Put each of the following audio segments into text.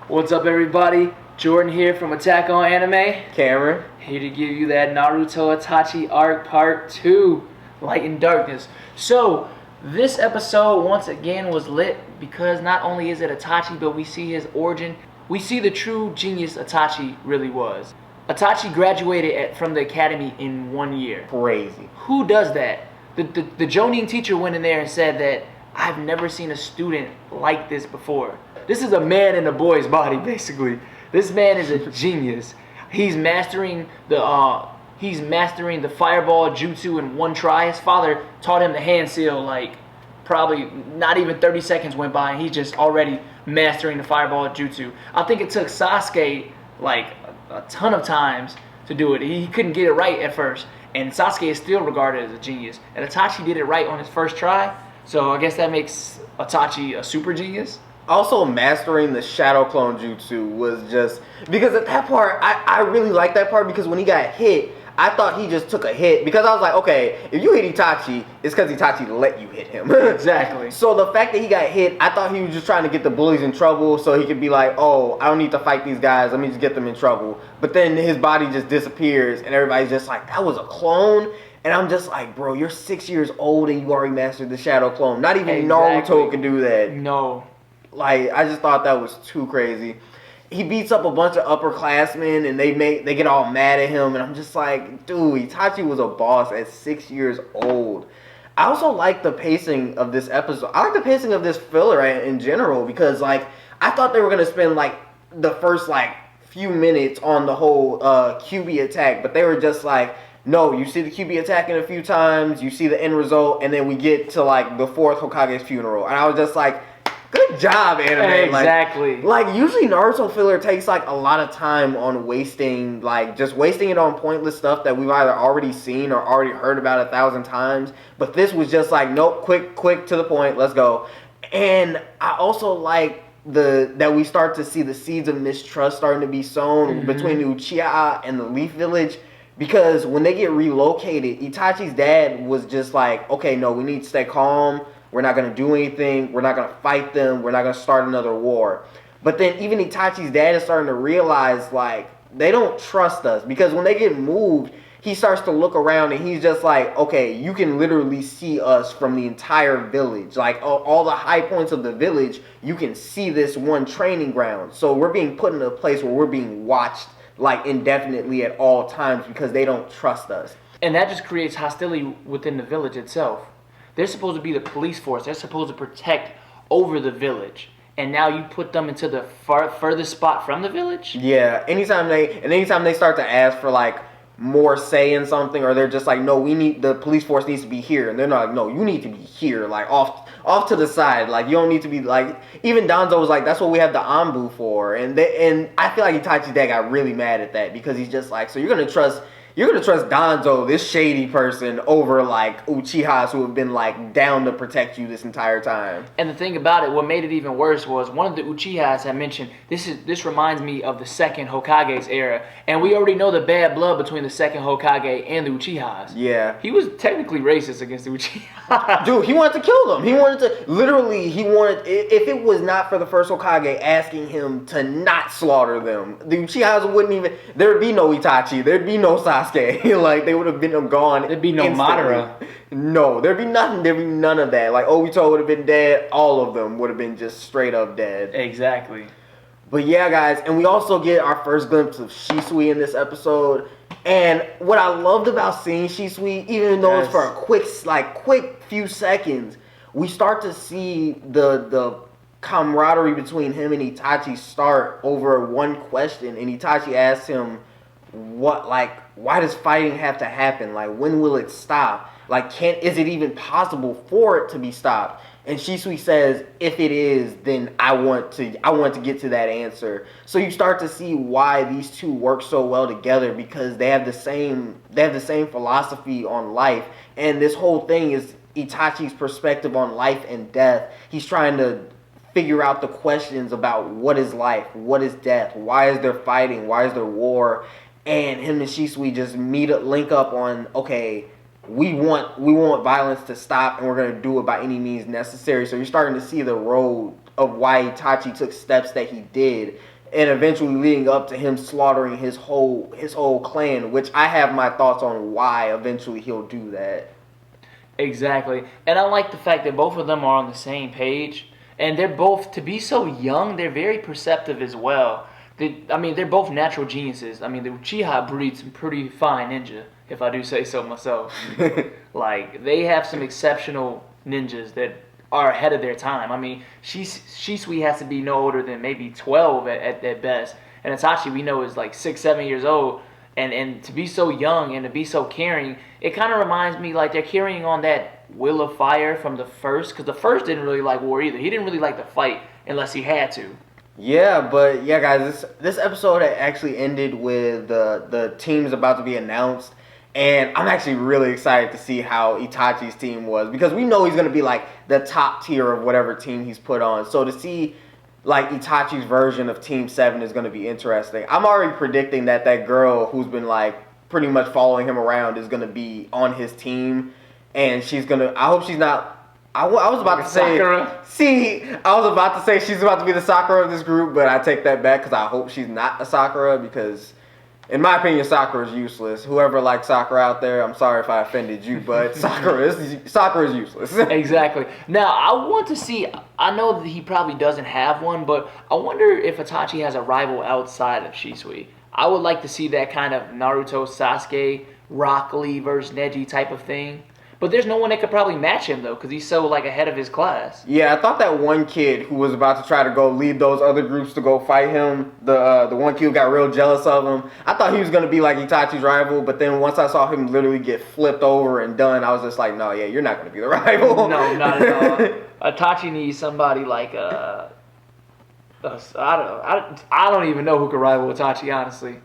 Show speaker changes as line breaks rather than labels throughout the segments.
What's up, everybody? Jordan here from Attack on Anime.
Cameron.
Here to give you that Naruto Itachi arc part 2, Light and Darkness. So, this episode once again was lit because not only is it Itachi, but we see his origin. We see the true genius Itachi really was. Itachi graduated from the academy in 1 year.
Crazy.
Who does that? The Jonin teacher went in there and said that I've never seen a student like this before. This is a man in a boy's body, basically. This man is a genius. He's mastering the fireball jutsu in one try. His father taught him the hand seal, like probably not even 30 seconds went by and he's just already mastering the fireball jutsu. I think it took Sasuke like a ton of times to do it. He couldn't get it right at first, and Sasuke is still regarded as a genius. And Itachi did it right on his first try, so I guess that makes Itachi a super genius.
Also, mastering the shadow clone jutsu was just because at that part I really liked that part, because when he got hit, I thought he just took a hit, because I was like, okay, if you hit Itachi, it's because Itachi let you hit him.
Exactly.
So the fact that he got hit, I thought he was just trying to get the bullies in trouble so he could be like, oh, I don't need to fight these guys, let me just get them in trouble. But then his body just disappears and everybody's just like, that was a clone? And I'm just like, bro, you're 6 years old and you already mastered the shadow clone. Not even Naruto can do that.
No.
Like, I just thought that was too crazy. He beats up a bunch of upperclassmen and they get all mad at him, and I'm just like, dude, Itachi was a boss at 6 years old. I also like the pacing of this episode. I like the pacing of this filler in general, because like I thought they were gonna spend like the first like few minutes on the whole QB attack, but they were just like, no, you see the QB attacking a few times, you see the end result, and then we get to like the fourth Hokage's funeral, and I was just like, good job, anime.
Exactly.
Like usually Naruto filler takes like a lot of time on wasting it on pointless stuff that we've either already seen or already heard about 1,000 times. But this was just like, nope, quick to the point, let's go. And I also like that we start to see the seeds of mistrust starting to be sown between the Uchiha and the Leaf Village. Because when they get relocated, Itachi's dad was just like, okay, no, we need to stay calm. We're not going to do anything. We're not going to fight them. We're not going to start another war. But then even Itachi's dad is starting to realize, like, they don't trust us. Because when they get moved, he starts to look around and he's just like, okay, you can literally see us from the entire village. Like, all the high points of the village, you can see this one training ground. So we're being put in a place where we're being watched, like, indefinitely at all times because they don't trust us.
And that just creates hostility within the village itself. They're supposed to be the police force. They're supposed to protect over the village. And now you put them into the furthest spot from the village?
Yeah. Anytime they start to ask for like more say in something, or they're just like, no, the police force needs to be here. And they're not like, no, you need to be here, like off to the side. Like, you don't need to be like, even Danzo was like, that's what we have the Anbu for. And I feel like Itachi's dad got really mad at that, because he's just like, so you're gonna trust Danzo, this shady person, over like Uchihas who have been like down to protect you this entire time.
And the thing about it, what made it even worse was one of the Uchihas had mentioned, this reminds me of the second Hokage's era, and we already know the bad blood between the second Hokage and the Uchihas.
Yeah.
He was technically racist against the Uchiha.
Dude, he wanted to kill them. If it was not for the first Hokage asking him to not slaughter them, the Uchihas wouldn't even, there'd be no Itachi, there'd be no Sasuke. Like, they would have been gone.
There'd be no
instantly.
Madara.
No, there'd be nothing. There'd be none of that. Like, Obito would have been dead. All of them would have been just straight up dead.
Exactly.
But yeah, guys, and we also get our first glimpse of Shisui in this episode. And what I loved about seeing Shisui, even though it's for a quick few seconds, we start to see the camaraderie between him and Itachi start over one question. And Itachi asks him, why does fighting have to happen? Like, when will it stop? Like, is it even possible for it to be stopped? And Shisui says, if it is, then I want to get to that answer. So you start to see why these two work so well together, because they have the same philosophy on life. And this whole thing is Itachi's perspective on life and death. He's trying to figure out the questions about what is life, what is death, why is there fighting, why is there war. And him and Shisui just link up on, okay, we want violence to stop, and we're going to do it by any means necessary. So you're starting to see the road of why Itachi took steps that he did, and eventually leading up to him slaughtering his whole clan, which I have my thoughts on why eventually he'll do that.
Exactly. And I like the fact that both of them are on the same page. And they're both, to be so young, they're very perceptive as well. They're both natural geniuses. I mean, the Uchiha breeds some pretty fine ninja, if I do say so myself. Like, they have some exceptional ninjas that are ahead of their time. I mean, Shisui has to be no older than maybe 12 at best. And Itachi, we know, is like 6, 7 years old. And to be so young and to be so caring, it kind of reminds me like they're carrying on that will of fire from the first, because the first didn't really like war either. He didn't really like to fight unless he had to.
Yeah, but yeah, guys, this episode actually ended with the teams about to be announced, and I'm actually really excited to see how Itachi's team was, because we know he's gonna be like the top tier of whatever team he's put on. So to see like Itachi's version of Team 7 is going to be interesting. I'm already predicting that girl who's been like pretty much following him around is going to be on his team, and she's going to, I hope she's not, I was about to say
Sakura.
See, I was about to say she's about to be the Sakura of this group, but I take that back because I hope she's not a Sakura, because in my opinion, Sakura is useless. Whoever likes Sakura out there, I'm sorry if I offended you, but Sakura is useless.
Exactly. Now, I want to see, I know that he probably doesn't have one, but I wonder if Itachi has a rival outside of Shisui. I would like to see that kind of Naruto, Sasuke, Rock Lee versus Neji type of thing. But there's no one that could probably match him, though, because he's so, like, ahead of his class.
Yeah, I thought that one kid who was about to try to go lead those other groups to go fight him, the one kid who got real jealous of him, I thought he was going to be, like, Itachi's rival, but then once I saw him literally get flipped over and done, I was just like, no, yeah, you're not going to be the rival.
No, not at all. Itachi needs somebody like, I don't even know who could rival Itachi, honestly.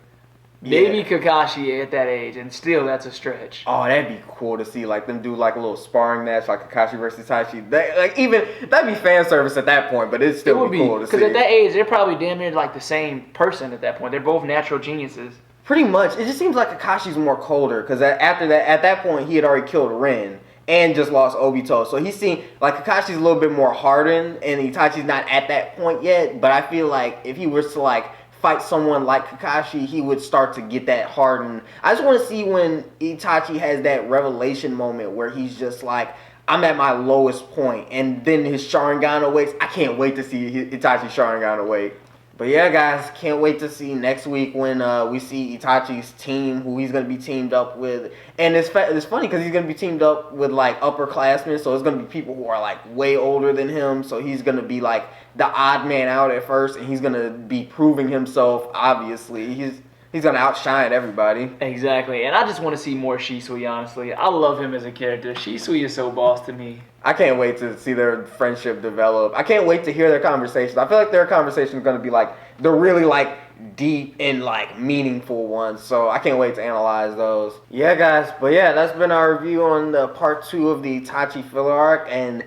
Yeah.
Maybe Kakashi at that age, and still that's a stretch.
Oh, that'd be cool to see, like, them do, like, a little sparring match, like Kakashi versus Itachi. That'd be fan service at that point, but it'd still be cool to see.
Because at that age, they're probably damn near, like, the same person at that point. They're both natural geniuses.
Pretty much. It just seems like Kakashi's more colder, because at that point, he had already killed Rin and just lost Obito. So he's seen, like, Kakashi's a little bit more hardened, and Itachi's not at that point yet, but I feel like if he was to, like, fight someone like Kakashi, he would start to get that hardened. I just want to see when Itachi has that revelation moment where he's just like, I'm at my lowest point, and then his Sharingan awakes. I can't wait to see Itachi's Sharingan awake. But yeah, guys, can't wait to see next week when we see Itachi's team, who he's going to be teamed up with. And it's funny because he's going to be teamed up with, like, upperclassmen, so it's going to be people who are, like, way older than him. So he's going to be, like, the odd man out at first, and he's going to be proving himself, obviously. He's going to outshine everybody.
Exactly. And I just want to see more Shisui, honestly. I love him as a character. Shisui is so boss to me.
I can't wait to see their friendship develop. I can't wait to hear their conversations. I feel like their conversations are going to be, like, they're really, like, deep and, like, meaningful ones. So I can't wait to analyze those. Yeah, guys. But yeah, that's been our review on the part 2 of the Itachi filler arc. And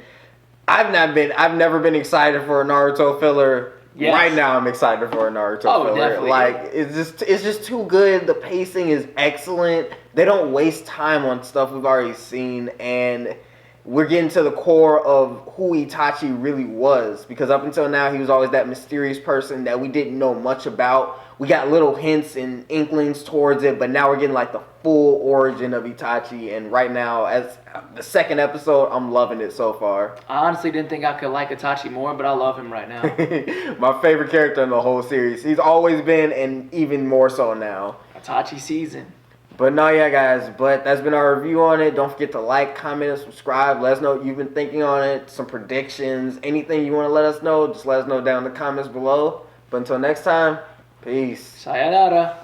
I've never been excited for a Naruto filler. Yes. Right now, I'm excited for a Naruto filler.
Definitely.
Like, it's just too good. The pacing is excellent. They don't waste time on stuff we've already seen, and we're getting to the core of who Itachi really was. Because up until now, he was always that mysterious person that we didn't know much about. We got little hints and inklings towards it, but now we're getting, like, the full origin of Itachi. And right now, as the second episode, I'm loving it so far.
I honestly didn't think I could like Itachi more, but I love him right now.
My favorite character in the whole series. He's always been, and even more so now.
Itachi season.
But no, yeah, guys. But that's been our review on it. Don't forget to like, comment, and subscribe. Let us know what you've been thinking on it. Some predictions. Anything you want to let us know, just let us know down in the comments below. But until next time, peace.
Sayonara.